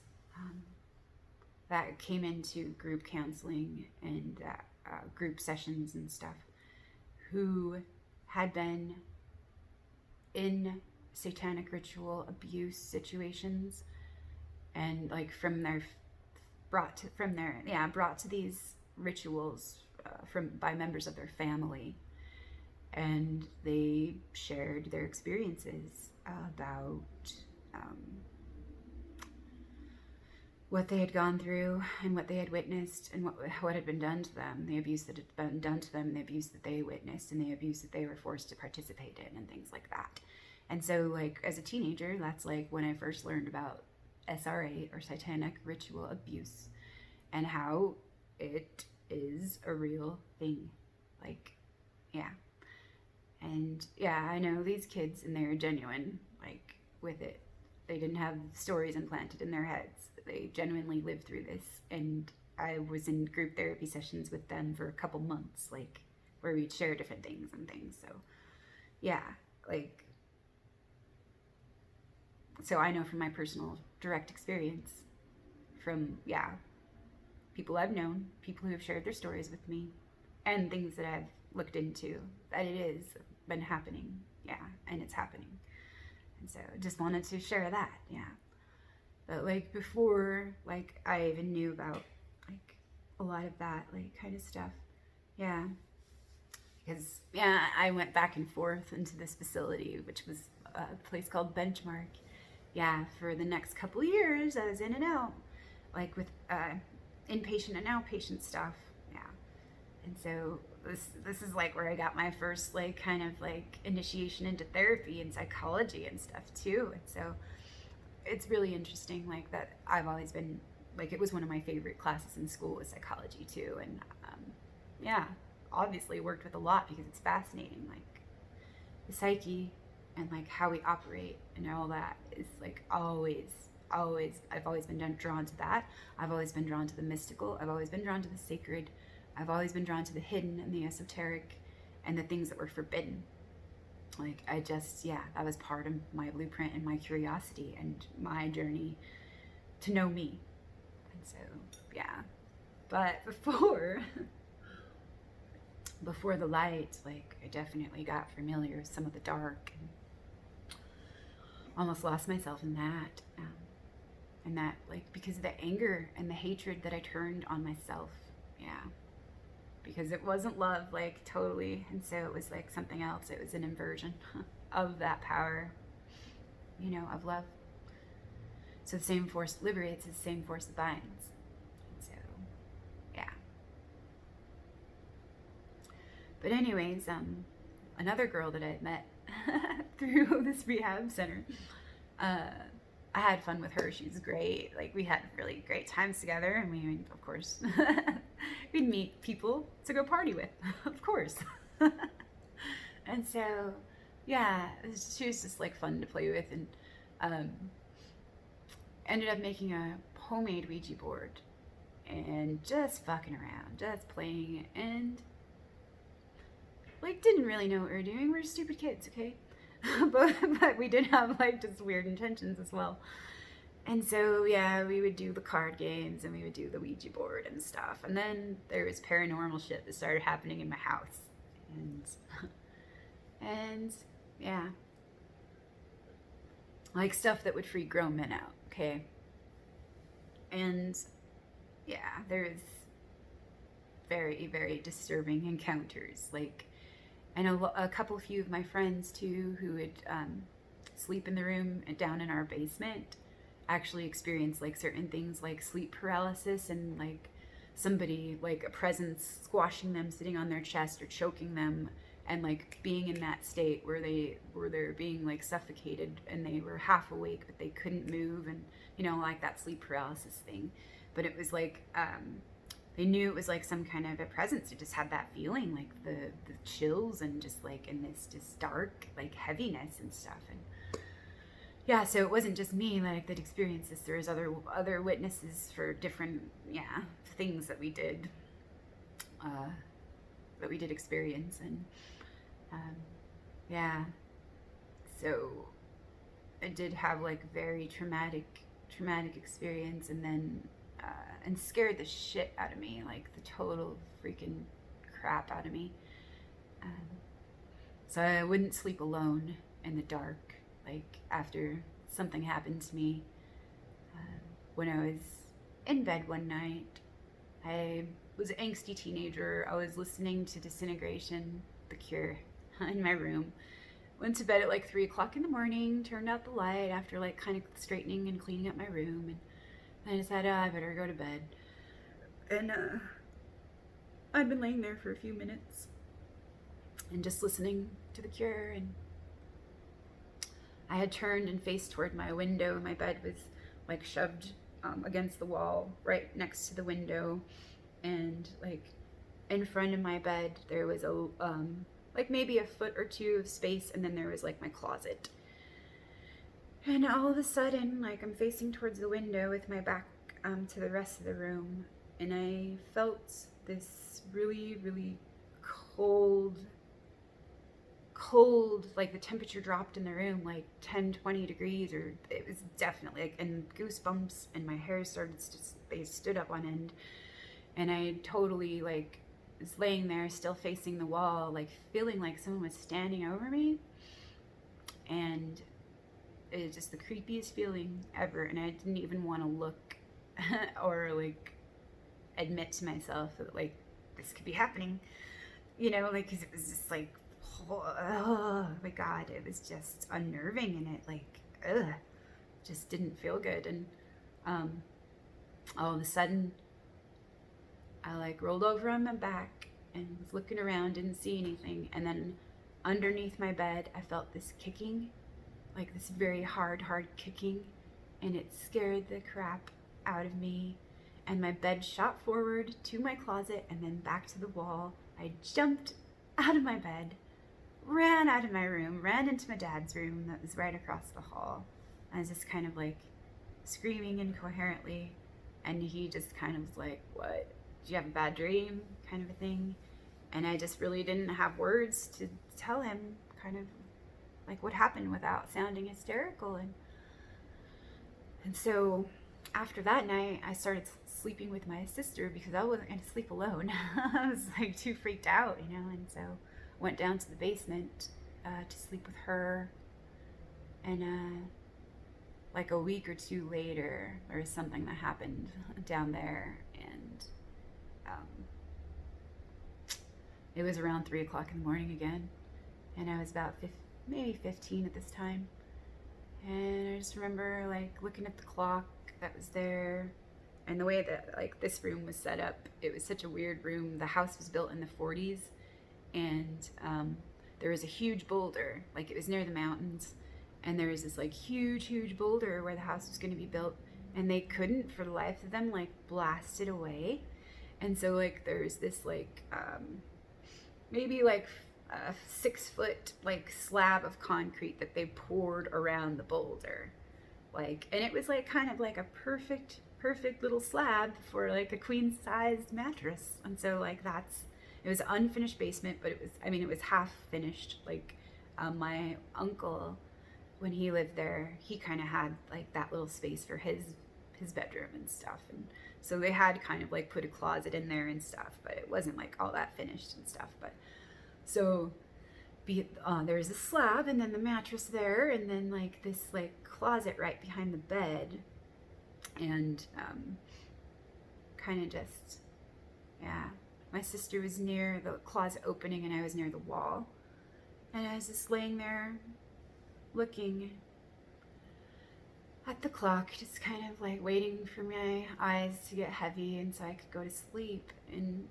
that came into group counseling and group sessions and stuff, who had been in satanic ritual abuse situations, and like brought to these rituals by members of their family. And they shared their experiences about what they had gone through and what they had witnessed and what had been done to them, the abuse that had been done to them, the abuse that they witnessed, and the abuse that they were forced to participate in, and things like that. And so, like, as a teenager, that's like when I first learned about SRA, or Satanic Ritual Abuse, and how it is a real thing. Like, yeah. And yeah, I know these kids, and they're genuine, like, with it. They didn't have stories implanted in their heads. They genuinely lived through this. And I was in group therapy sessions with them for a couple months, like, where we'd share different things and things. So, yeah, like, so I know from my personal direct experience, from, yeah, people I've known, people who have shared their stories with me, and things that I've looked into, that it is been happening. Yeah, and it's happening. And so just wanted to share that. Yeah. But like before, like I even knew about like a lot of that like kind of stuff. Yeah. Because yeah, I went back and forth into this facility, which was a place called Benchmark. Yeah, for the next couple of years, I was in and out, like with inpatient and outpatient stuff. Yeah. And so this is like where I got my first like kind of like initiation into therapy and psychology and stuff too. And so it's really interesting, like that I've always been like, it was one of my favorite classes in school, was psychology too. And yeah, obviously worked with a lot because it's fascinating, like the psyche and like how we operate and all that is like always I've always been drawn to that. I've always been drawn to the mystical. I've always been drawn to the sacred. I've always been drawn to the hidden and the esoteric and the things that were forbidden. Like I just, yeah, that was part of my blueprint and my curiosity and my journey to know me. And so, yeah. But before the light, like I definitely got familiar with some of the dark and almost lost myself in that. And that, like, because of the anger and the hatred that I turned on myself. Yeah. Because it wasn't love, like, totally. And so it was like something else. It was an inversion of that power, you know, of love. So the same force liberates, the same force binds. So, yeah. But anyways, another girl that I had met through this rehab center, I had fun with her. She was great. Like we had really great times together, and we, of course, we'd meet people to go party with, of course. And so, yeah, she was just like fun to play with, and ended up making a homemade Ouija board, and just fucking around, just playing, and like didn't really know what we were doing. We were stupid kids, okay? but we did have like just weird intentions as well. And so yeah, we would do the card games and we would do the Ouija board and stuff. And then there was paranormal shit that started happening in my house. And yeah. Like stuff that would freak grown men out, okay? And yeah, there's very, very disturbing encounters. Like I know a few of my friends too who would sleep in the room down in our basement actually experience like certain things like sleep paralysis, and like somebody, like a presence squashing them, sitting on their chest or choking them, and like being in that state where they're being like suffocated and they were half awake but they couldn't move, and you know, like that sleep paralysis thing. But it was like they knew it was like some kind of a presence. It just had that feeling, like the chills, and just like in this just dark like heaviness and stuff. And yeah, so it wasn't just me like that experienced this. There was other witnesses for different things that we did experience. And yeah, so I did have like very traumatic experience, and then and scared the shit out of me, like the total freaking crap out of me. So I wouldn't sleep alone in the dark, like after something happened to me. When I was in bed one night, I was an angsty teenager. I was listening to Disintegration, The Cure, in my room. Went to bed at like 3 o'clock in the morning, turned out the light after like kind of straightening and cleaning up my room, and I decided, I better go to bed. And I'd been laying there for a few minutes and just listening to The Cure, and I had turned and faced toward my window. My bed was like shoved against the wall right next to the window, and like in front of my bed there was a like maybe a foot or two of space, and then there was like my closet. And all of a sudden, like, I'm facing towards the window with my back to the rest of the room, and I felt this really, really cold, like the temperature dropped in the room like 10, 20 degrees, or it was definitely like, and goosebumps, and my hair started they stood up on end, and I totally like was laying there still facing the wall, like feeling like someone was standing over me, and it was just the creepiest feeling ever, and I didn't even want to look or like admit to myself that like this could be happening, you know, like, because it was just like, oh my god, it was just unnerving, and it like just didn't feel good. And all of a sudden I like rolled over on my back and was looking around, didn't see anything, and then underneath my bed I felt this kicking, like this very hard kicking, and it scared the crap out of me, and my bed shot forward to my closet and then back to the wall. I jumped out of my bed, ran out of my room, ran into my dad's room that was right across the hall. I was just kind of like screaming incoherently, and he just kind of was like, "What? Did you have a bad dream?" kind of a thing. And I just really didn't have words to tell him kind of like what happened without sounding hysterical. And so after that night, I started sleeping with my sister because I wasn't going to sleep alone. I was like too freaked out, you know, and so went down to the basement to sleep with her. And like a week or two later, there was something that happened down there, and it was around 3 o'clock in the morning again, and I was about maybe 15 at this time. And I just remember like looking at the clock that was there, and the way that like this room was set up, it was such a weird room. The house was built in the 40s, and there was a huge boulder, like it was near the mountains, and there was this like huge boulder where the house was going to be built, and they couldn't for the life of them like blast it away. And so like there's this like maybe like a 6-foot like slab of concrete that they poured around the boulder, like, and it was like kind of like a perfect little slab for like a queen sized mattress. And so like it was an unfinished basement, but it was half finished. Like my uncle, when he lived there, he kind of had like that little space for his bedroom and stuff, and so they had kind of like put a closet in there and stuff, but it wasn't like all that finished and stuff. But so there was a slab, and then the mattress there, and then like this like closet right behind the bed, and kind of just, yeah, my sister was near the closet opening and I was near the wall, and I was just laying there looking at the clock, just kind of like waiting for my eyes to get heavy and so I could go to sleep. And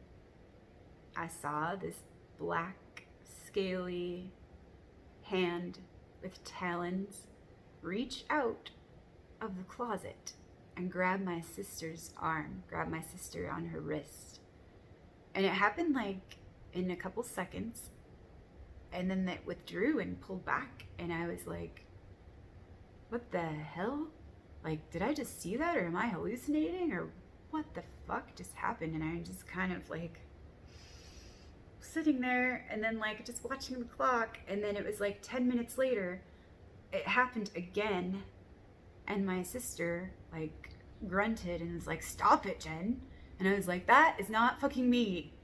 I saw this black scaly hand with talons reach out of the closet and grab my sister's arm, grab my sister on her wrist. And it happened like in a couple seconds, and then it withdrew and pulled back, and I was like, what the hell? Like, did I just see that, or am I hallucinating, or what the fuck just happened? And I just kind of like sitting there, and then like just watching the clock, and then it was like 10 minutes later, it happened again, and my sister like grunted and was like, "Stop it, Jen." And I was like, that is not fucking me.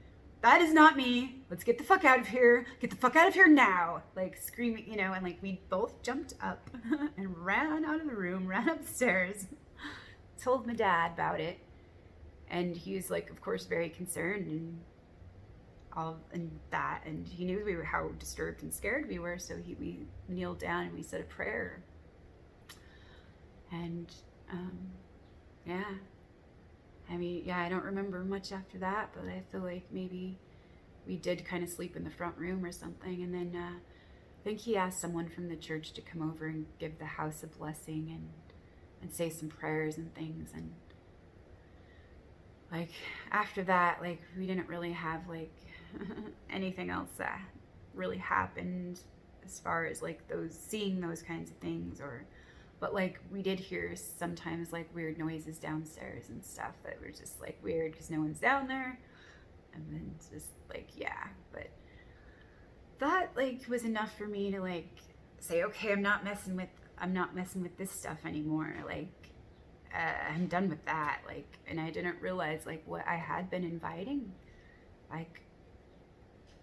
That is not me. Let's get the fuck out of here. Get the fuck out of here now. Like screaming, you know, and like we both jumped up and ran out of the room, ran upstairs, told my dad about it. And he was like, of course, very concerned and all and that. And he knew we were how disturbed and scared we were. So we kneeled down and we said a prayer. And Yeah. I mean, yeah, I don't remember much after that, but I feel like maybe we did kind of sleep in the front room or something. And then I think he asked someone from the church to come over and give the house a blessing and say some prayers and things. And like after that, like we didn't really have like anything else that really happened as far as like those seeing those kinds of things, or but like we did hear sometimes like weird noises downstairs and stuff that were just like weird because no one's down there. And then just like, yeah, but that like was enough for me to like say, okay, I'm not messing with this stuff anymore. Like I'm done with that. Like, and I didn't realize like what I had been inviting, like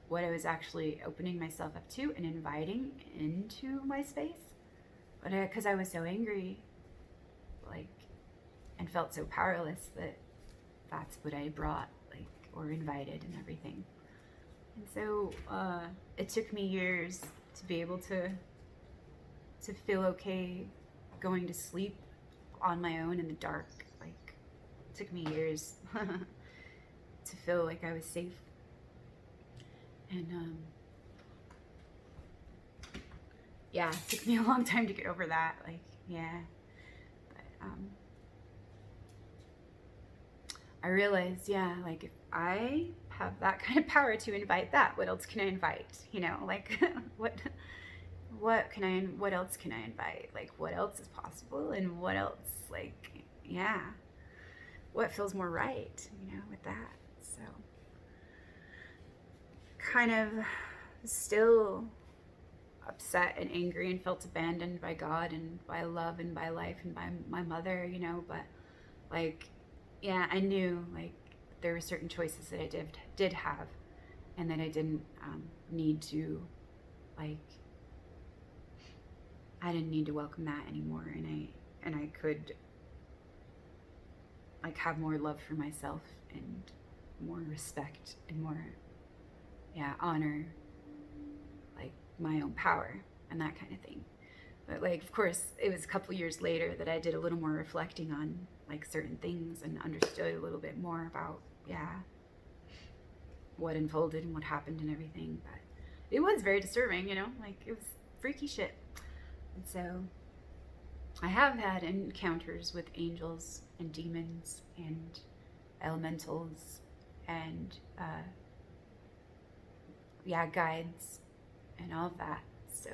what I was actually opening myself up to and inviting into my space. But because I was so angry, like, and felt so powerless that that's what I brought, like, or invited and everything. And so it took me years to be able to feel okay going to sleep on my own in the dark. Like, it took me years to feel like I was safe. And yeah, it took me a long time to get over that. Like, yeah. But I realized, yeah, like if I have that kind of power to invite that, what else can I invite? You know, like what else can I invite? Like what else is possible and what else, like, yeah, what feels more right, you know, with that. So kind of still upset and angry and felt abandoned by God and by love and by life and by my mother, you know, but like, yeah, I knew like there were certain choices that I did have and that I didn't need to, like, I didn't need to welcome that anymore, and I could like have more love for myself and more respect and more, yeah, honor like my own power and that kind of thing. But like of course it was a couple years later that I did a little more reflecting on like certain things and understood a little bit more about, yeah, what unfolded and what happened and everything. But it was very disturbing, you know, like it was freaky shit. And so I have had encounters with angels and demons and elementals and yeah, guides and all of that. So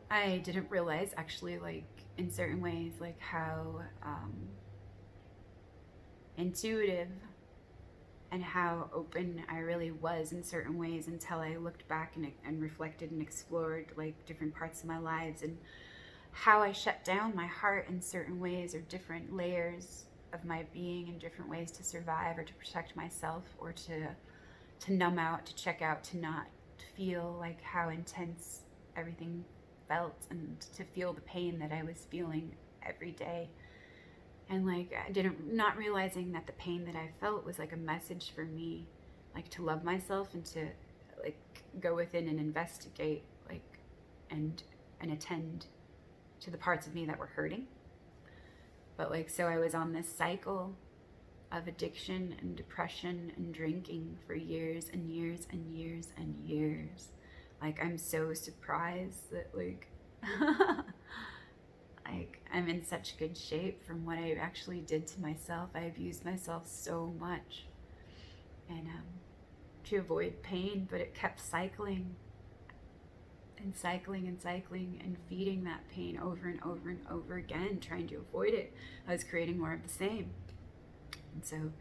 I didn't realize actually, like in certain ways, like how intuitive and how open I really was in certain ways until I looked back and reflected and explored like different parts of my lives and how I shut down my heart in certain ways or different layers of my being in different ways to survive or to protect myself or to numb out, to check out, to not feel like how intense everything felt and to feel the pain that I was feeling every day. And like I didn't not realizing that the pain that I felt was like a message for me, like to love myself and to like go within and investigate, like and attend to the parts of me that were hurting. But like so I was on this cycle of addiction and depression and drinking for years and years and years and years. Like I'm so surprised that like like I'm in such good shape from what I actually did to myself. I abused myself so much and to avoid pain, but it kept cycling and cycling and cycling and feeding that pain over and over and over again, trying to avoid it. I was creating more of the same. And so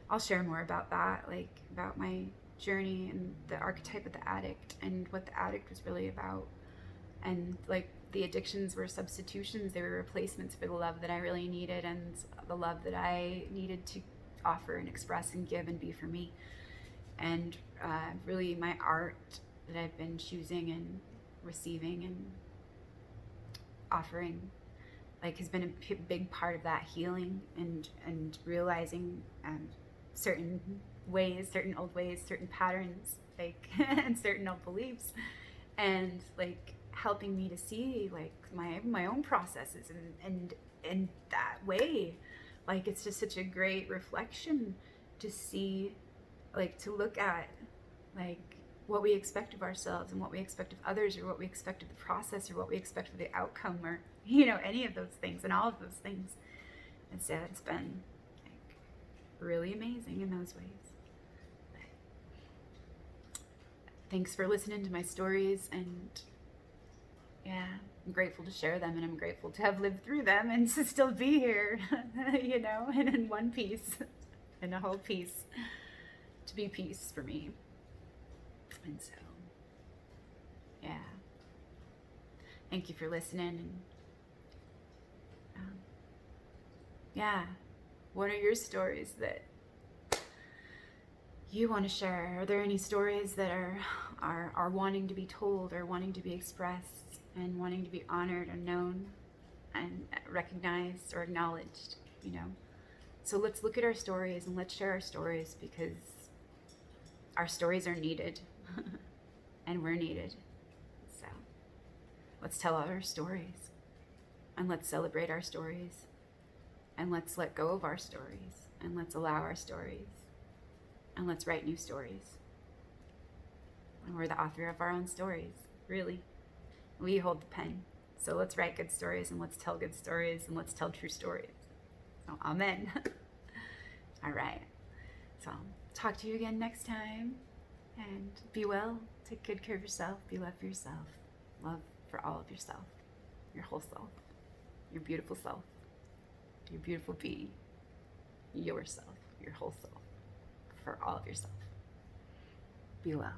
I'll share more about that, like about my journey and the archetype of the addict and what the addict was really about. And like the addictions were substitutions, they were replacements for the love that I really needed and the love that I needed to offer and express and give and be for me. And really my art that I've been choosing and receiving and offering like has been a big part of that healing and realizing certain ways, certain old ways, certain patterns, like and certain old beliefs, and like helping me to see like my own processes and in that way. Like it's just such a great reflection to see, like to look at like what we expect of ourselves and what we expect of others, or what we expect of the process, or what we expect of the outcome, or any of those things and all of those things. And so it's been like really amazing in those ways. Thanks for listening to my stories, and yeah, I'm grateful to share them, and I'm grateful to have lived through them and to still be here, and in one piece, in a whole piece, to be peace for me. And so, yeah, thank you for listening. And yeah, what are your stories that you want to share? Are there any stories that are wanting to be told, or wanting to be expressed, and wanting to be honored and known and recognized or acknowledged? So let's look at our stories and let's share our stories, because our stories are needed and we're needed. So let's tell our stories, and let's celebrate our stories, and let's let go of our stories, and let's allow our stories, and let's write new stories. And we're the author of our own stories, really. We hold the pen. So let's write good stories, and let's tell good stories, and let's tell true stories. So amen. All right. So talk to you again next time, and be well. Take good care of yourself. Be love for yourself. Love for all of yourself, your whole self, your beautiful self, your beautiful being, yourself, your whole self, for all of yourself. Be well.